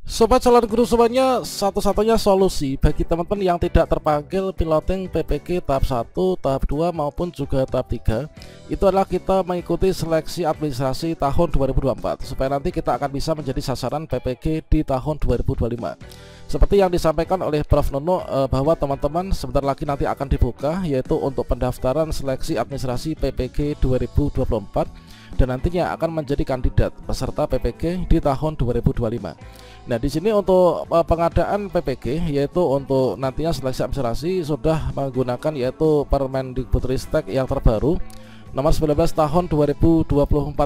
Sobat calon guru semuanya, satu-satunya solusi bagi teman-teman yang tidak terpanggil piloting PPG tahap 1, tahap 2 maupun juga tahap 3 itu adalah kita mengikuti seleksi administrasi tahun 2024 supaya nanti kita akan bisa menjadi sasaran PPG di tahun 2025. Seperti yang disampaikan oleh Prof Nuno bahwa teman-teman sebentar lagi nanti akan dibuka, yaitu untuk pendaftaran seleksi administrasi PPG 2024 dan nantinya akan menjadi kandidat peserta PPG di tahun 2025. Nah, di sini untuk pengadaan PPG yaitu untuk nantinya seleksi administrasi sudah menggunakan yaitu Permendikbudristek yang terbaru nomor 19 tahun 2024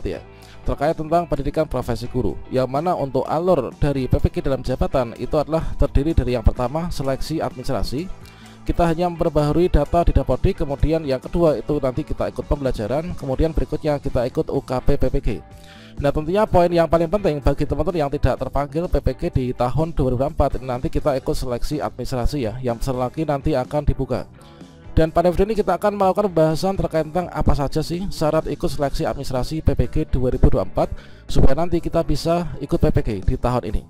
ya, terkait tentang pendidikan profesi guru, yang mana untuk alur dari PPG dalam jabatan itu adalah terdiri dari yang pertama seleksi administrasi, kita hanya memperbaharui data di Dapodik, kemudian yang kedua itu nanti kita ikut pembelajaran, kemudian berikutnya kita ikut UKP PPG. Nah, tentunya poin yang paling penting bagi teman-teman yang tidak terpanggil PPG di tahun 2024 nanti kita ikut seleksi administrasi ya, yang besar lagi nanti akan dibuka. Dan pada video ini kita akan melakukan pembahasan terkait tentang apa saja sih syarat ikut seleksi administrasi PPG 2024 supaya nanti kita bisa ikut PPG di tahun ini.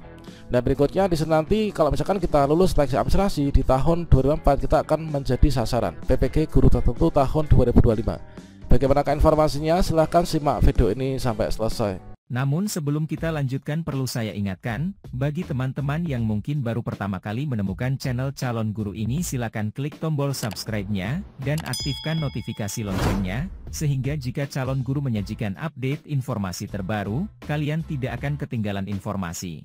Nah, berikutnya di sini nanti kalau misalkan kita lulus seleksi administrasi di tahun 2024 kita akan menjadi sasaran PPG guru tertentu tahun 2025. Bagaimanakah informasinya? Silahkan simak video ini sampai selesai. Namun sebelum kita lanjutkan perlu saya ingatkan, bagi teman-teman yang mungkin baru pertama kali menemukan channel Calon Guru ini silakan klik tombol subscribe-nya, dan aktifkan notifikasi loncengnya, sehingga jika Calon Guru menyajikan update informasi terbaru, kalian tidak akan ketinggalan informasi.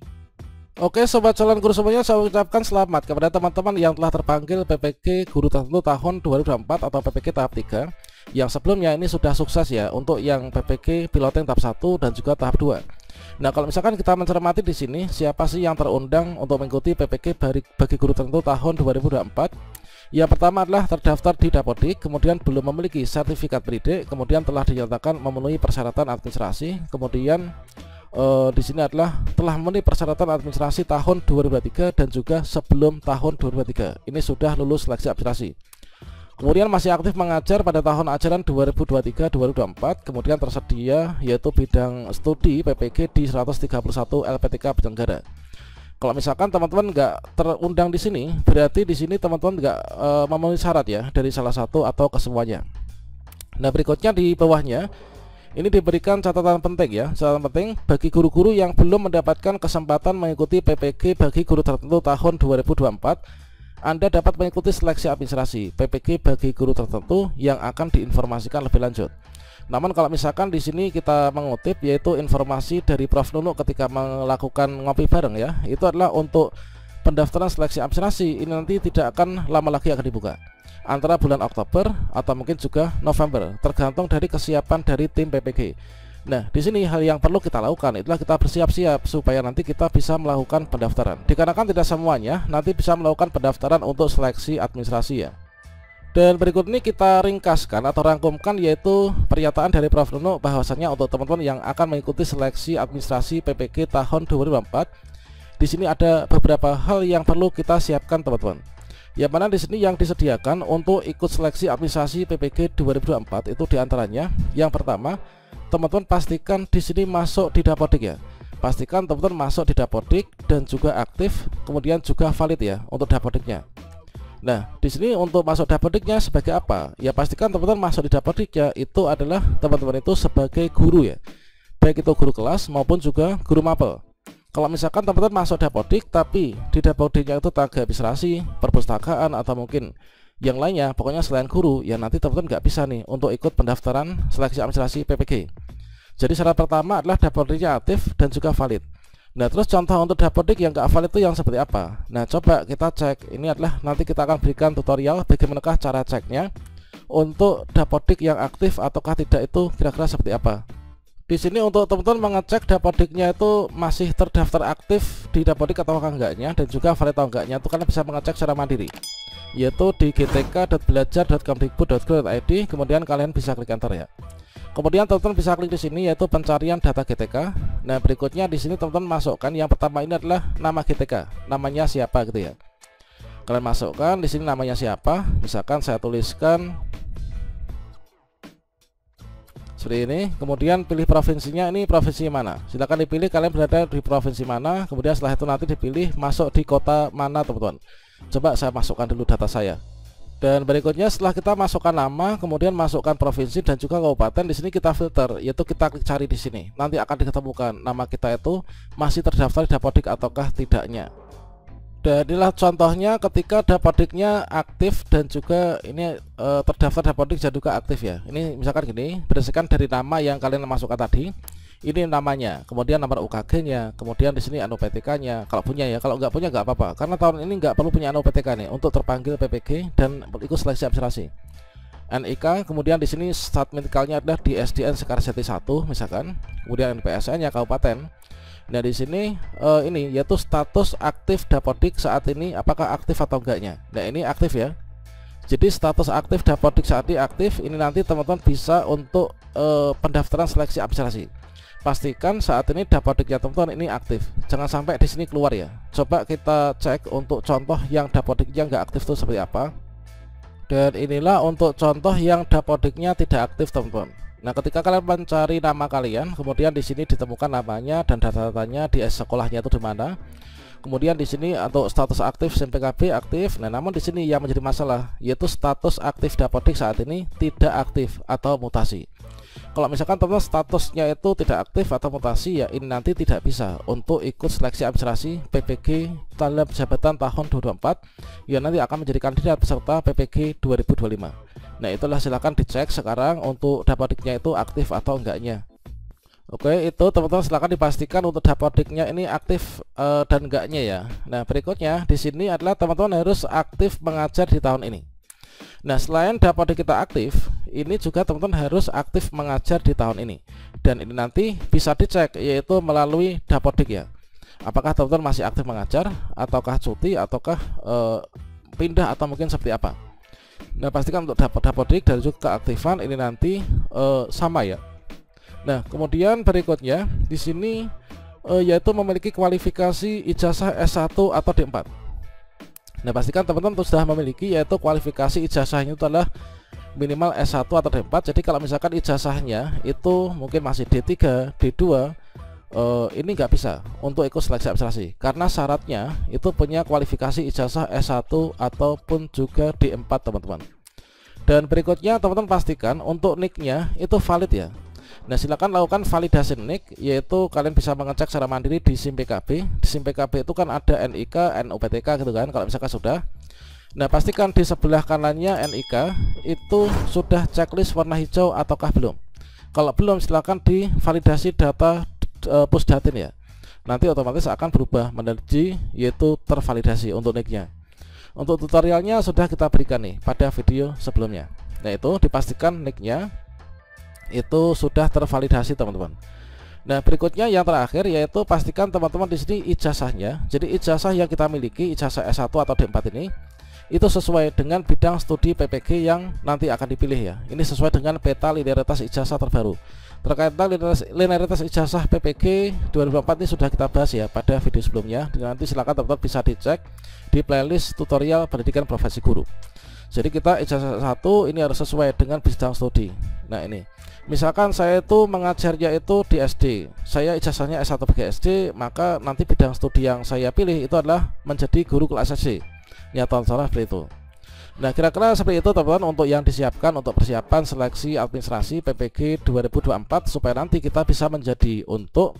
Oke sobat calon guru semuanya, saya ucapkan selamat kepada teman-teman yang telah terpanggil PPG guru tertentu tahun 2024 atau PPG tahap 3 yang sebelumnya ini sudah sukses ya untuk yang PPG piloting tahap 1 dan juga tahap 2. Nah, kalau misalkan kita mencermati di sini siapa sih yang terundang untuk mengikuti PPG bagi guru tertentu tahun 2024? Yang pertama adalah terdaftar di Dapodik, kemudian belum memiliki sertifikat pendidik, kemudian telah dinyatakan memenuhi persyaratan administrasi, kemudian di sini adalah telah memenuhi persyaratan administrasi tahun 2023 dan juga sebelum tahun 2023 ini sudah lulus seleksi administrasi. Kemudian masih aktif mengajar pada tahun ajaran 2023-2024, kemudian tersedia yaitu bidang studi PPG di 131 LPTK penyelenggara. Kalau misalkan teman-teman nggak terundang di sini, berarti di sini teman-teman nggak memenuhi syarat ya dari salah satu atau kesemuanya. Nah, berikutnya di bawahnya ini diberikan catatan penting ya, catatan penting bagi guru-guru yang belum mendapatkan kesempatan mengikuti PPG bagi guru tertentu tahun 2024. Anda dapat mengikuti seleksi administrasi PPG bagi guru tertentu yang akan diinformasikan lebih lanjut. Namun kalau misalkan di sini kita mengutip yaitu informasi dari Prof Nuno ketika melakukan ngopi bareng ya, itu adalah untuk pendaftaran seleksi administrasi ini nanti tidak akan lama lagi akan dibuka, antara bulan Oktober atau mungkin juga November, tergantung dari kesiapan dari tim PPG. Nah, di sini hal yang perlu kita lakukan itulah kita bersiap-siap supaya nanti kita bisa melakukan pendaftaran. Dikarenakan tidak semuanya nanti bisa melakukan pendaftaran untuk seleksi administrasi ya. Dan berikut ini kita ringkaskan atau rangkumkan yaitu pernyataan dari Prof Nuno bahwasanya untuk teman-teman yang akan mengikuti seleksi administrasi PPG tahun 2024, di sini ada beberapa hal yang perlu kita siapkan teman-teman. Yang mana di sini yang disediakan untuk ikut seleksi administrasi PPG 2024 itu diantaranya yang pertama, teman-teman pastikan di sini masuk di Dapodik ya. Pastikan teman-teman masuk di Dapodik dan juga aktif, kemudian juga valid ya untuk Dapodiknya. Nah, di sini untuk masuk Dapodiknya sebagai apa? Ya pastikan teman-teman masuk di Dapodiknya itu adalah teman-teman itu sebagai guru ya. Baik itu guru kelas maupun juga guru mapel. Kalau misalkan teman-teman masuk Dapodik tapi di Dapodiknya itu tenaga administrasi, perpustakaan atau mungkin yang lainnya, pokoknya selain guru, ya nanti teman-teman nggak bisa nih untuk ikut pendaftaran seleksi administrasi PPG. Jadi syarat pertama adalah Dapodiknya aktif dan juga valid. Nah, terus contoh untuk Dapodik yang nggak valid itu yang seperti apa? Nah, coba kita cek. Ini adalah nanti kita akan berikan tutorial bagaimanakah cara ceknya untuk Dapodik yang aktif ataukah tidak itu kira-kira seperti apa. Di sini untuk teman-teman mengecek Dapodiknya itu masih terdaftar aktif di Dapodik atau enggaknya dan juga valid atau enggaknya itu kalian bisa mengecek secara mandiri, yaitu di gtk.belajar.kemdikbud.go.id, kemudian kalian bisa klik enter ya. Kemudian teman-teman bisa klik di sini yaitu pencarian data GTK. Nah, berikutnya di sini teman-teman masukkan yang pertama ini adalah nama GTK, namanya siapa gitu ya. Kalian masukkan di sini namanya siapa, misalkan saya tuliskan seperti ini. Kemudian pilih provinsinya, ini provinsi mana, silakan dipilih kalian berada di provinsi mana. Kemudian setelah itu nanti dipilih masuk di kota mana teman-teman. Coba saya masukkan dulu data saya. Dan berikutnya setelah kita masukkan nama, kemudian masukkan provinsi dan juga kabupaten, di sini kita filter, yaitu kita klik cari di sini. Nanti akan diketemukan nama kita itu masih terdaftar di Dapodik ataukah tidaknya. Dan inilah contohnya ketika Dapodiknya aktif dan juga ini terdaftar Dapodik dan juga aktif ya. Ini misalkan gini, berdasarkan dari nama yang kalian masukkan tadi. Ini namanya, kemudian nomor UKG-nya, kemudian di sini PTK-nya kalau punya ya. Kalau nggak punya nggak apa-apa, karena tahun ini nggak perlu punya PTK nih untuk terpanggil PPG dan ikut seleksi administrasi. NIK, kemudian di sini start medikalnya adalah di SDN Sekarseti 1 misalkan, kemudian NPSN-nya kabupaten. Nah di sini ini yaitu status aktif Dapodik saat ini, apakah aktif atau enggaknya. Nah ini aktif ya. Jadi status aktif Dapodik saat ini aktif. Ini nanti teman-teman bisa untuk pendaftaran seleksi administrasi. Pastikan saat ini Dapodiknya teman-teman ini aktif. Jangan sampai di sini keluar ya. Coba kita cek untuk contoh yang Dapodiknya nggak aktif itu seperti apa. Dan inilah untuk contoh yang Dapodiknya tidak aktif teman-teman. Nah, ketika kalian mencari nama kalian, kemudian di sini ditemukan namanya dan data-datanya di sekolahnya itu di mana. Kemudian di sini untuk status aktif SIM-PKB aktif. Nah, namun di sini yang menjadi masalah yaitu status aktif Dapodik saat ini tidak aktif atau mutasi. Kalau misalkan teman-teman statusnya itu tidak aktif atau mutasi, ya ini nanti tidak bisa untuk ikut seleksi administrasi PPG dalam jabatan tahun 2024 yang nanti akan menjadi kandidat peserta PPG 2025. Nah itulah, silakan dicek sekarang untuk Dapodiknya itu aktif atau enggaknya. Oke, itu teman-teman silakan dipastikan untuk Dapodiknya ini aktif dan enggaknya ya. Nah berikutnya di sini adalah teman-teman harus aktif mengajar di tahun ini. Nah selain Dapodik kita aktif, ini juga teman-teman harus aktif mengajar di tahun ini. Dan ini nanti bisa dicek yaitu melalui Dapodik ya. Apakah teman-teman masih aktif mengajar, ataukah cuti, ataukah pindah, atau mungkin seperti apa. Nah pastikan untuk Dapodik dan juga keaktifan ini nanti sama ya. Nah kemudian berikutnya di sini yaitu memiliki kualifikasi ijazah S1 atau D4. Nah pastikan teman-teman sudah memiliki yaitu kualifikasi ijazahnya itu adalah minimal S1 atau D4. Jadi kalau misalkan ijazahnya itu mungkin masih D3, D2, ini nggak bisa untuk ikut seleksi administrasi karena syaratnya itu punya kualifikasi ijazah S1 ataupun juga D4 teman-teman. Dan berikutnya teman-teman pastikan untuk NIK-nya itu valid ya. Nah silakan lakukan validasi NIK, yaitu kalian bisa mengecek secara mandiri di SIM-PKB. Di SIM-PKB itu kan ada NIK, NUPTK gitu kan, kalau misalkan sudah. Nah pastikan di sebelah kanannya NIK itu sudah checklist warna hijau ataukah belum. Kalau belum silakan divalidasi data Pusdatin ya. Nanti otomatis akan berubah menjadi yaitu tervalidasi untuk NIK-nya. Untuk tutorialnya sudah kita berikan nih pada video sebelumnya. Nah itu dipastikan NIK-nya itu sudah tervalidasi teman-teman. Nah berikutnya yang terakhir yaitu pastikan teman-teman di sini ijazahnya. Jadi ijazah yang kita miliki, ijazah S1 atau D4 ini itu sesuai dengan bidang studi PPG yang nanti akan dipilih ya. Ini sesuai dengan peta linearitas ijazah terbaru. Terkait linearitas ijazah PPG 2024 ini sudah kita bahas ya pada video sebelumnya. Nanti silakan teman-teman bisa dicek di playlist tutorial pendidikan profesi guru. Jadi kita ijazah 1 ini harus sesuai dengan bidang studi. Nah ini misalkan saya itu mengajarnya itu di SD, saya ijazahnya S1 BGSD, maka nanti bidang studi yang saya pilih itu adalah menjadi guru kelas SC. Ya salah seperti itu. Nah kira-kira seperti itu teman-teman untuk yang disiapkan untuk persiapan seleksi administrasi PPG 2024 supaya nanti kita bisa menjadi untuk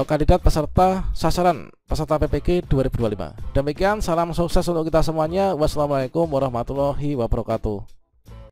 kandidat peserta sasaran peserta PPG 2025. Demikian, salam sukses untuk kita semuanya. Wassalamualaikum warahmatullahi wabarakatuh.